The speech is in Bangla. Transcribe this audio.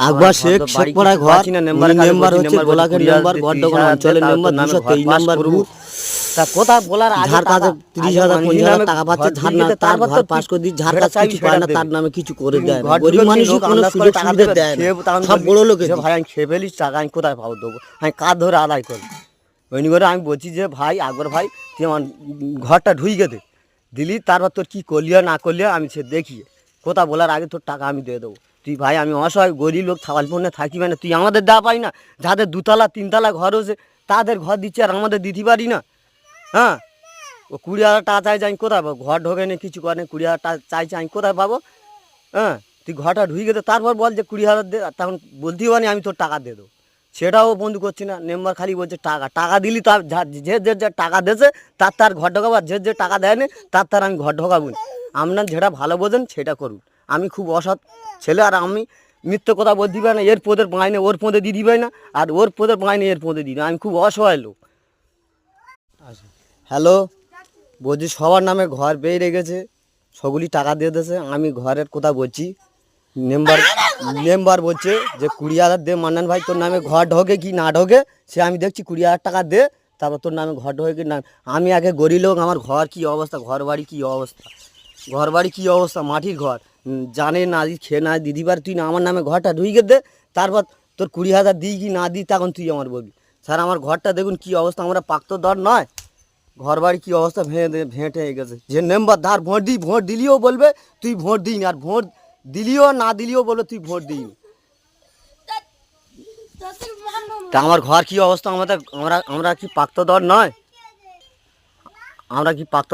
আকবর শেখ শেখপাড়া ঘর মেম্বার হচ্ছে গোলাঘাট মেম্বার গড়ডগন অঞ্চলের মেম্বার 223 নম্বর বুথ। তা কথা বলার আগে ঝাড় কাছে 30,000 50,000 টাকা পাচ্ছে, ঝাড় না তার ঘর পাস করে দিই, ঝাড় কাছে কিছু পায় না, তার নামে কিছু করে দেয় না। গরিব মানুষের কোনো সুযোগ সুবিধা দেয় না, সব বড় লোকের। ভাই আমি খেয়ে ফেলিস টাকা আমি কোথায় পাবো দেবো, আমি কাজ ধরে আদায় করবো। ওই করে আমি বলছি যে ভাই আকবর ভাই তুই আমার ঘরটা ঢুইকে দে, দিলি তারপর তোর কী করলিও না করলিও আমি সে দেখিয়ে কথা বলার আগে তোর টাকা আমি দিয়ে দেবো। তুই ভাই আমি অসহায় গরিব লোক থাকাল পণ্যে থাকি মানে তুই আমাদের দেওয়া পাই না, যাদের 2তলা 3তলা ঘর হচ্ছে তাদের ঘর দিচ্ছে আর আমাদের দিতে পারি না। হ্যাঁ, ও 20,000 টাকা চাইছে আমি কোথায় পাবো, ঘর ঢোকে নেই কিছু করে 20,000 টাকা চাইছে আমি কোথায় পাবো। হ্যাঁ, তুই ঘরটা ঢুকে দে, তারপর বল যে 20,000 দে, তখন বলতেই পারি আমি তোর টাকা দিয়ে দেবো। সেটাও বন্ধু করছি না, মেম্বার খালি বলছে টাকা টাকা দিলি তার যে টাকা দিয়েছে তার ঘর ঢোকাবো, আর যে টাকা দেয়নি তার আমি ঘর ঢোকাবো না। আপনার যেটা ভালো বোঝেন সেটা করুন। আমি খুব অসৎ ছেলে, আর আমি মিথ্যে কথা বলতে পারি না, এর পদের মাইনে ওর পদে দিয়ে দিবে না, আর ওর পদের মাইনে এর পদে দিই না। আমি খুব অসহায় লোক। হ্যালো, বলছি সবার নামে ঘর পেয়ে রেখেছে, সবগুলি টাকা দিয়ে দিয়েছে। আমি ঘরের কথা বলছি, মেম্বার বলছে যে 20,000 দে মান্নান ভাই, তোর নামে ঘর ঢোকে কি না ঢোকে সে আমি দেখছি, 20,000 টাকা দে, তারপর তোর নামে ঘর ঢোকে কি না। আমি আগে গরিব লোক, আমার ঘর কী অবস্থা, ঘর বাড়ি কী অবস্থা, মাটির ঘর, জানে না খেয়ে না দিদি পার, তুই না আমার নামে ঘরটা ঢুকে দে, তারপর তোর 20,000 দিই কি না দিই তখন তুই আমার বলবি। স্যার আমার ঘরটা দেখুন কী অবস্থা, আমরা পাক্ত দর নয়, ঘর বাড়ি কী অবস্থা ভেঁটে হয়ে গেছে। যে মেম্বার ধার ভোট দিলিও বলবে তুই ভোট দিইনি, আর ভোট দিলিও না দিলিও বলবে তুই ভোট দিইনি। তা আমার ঘর কী অবস্থা, আমরা কি পাক্ত দর নয়, আমরা কি পাক্ত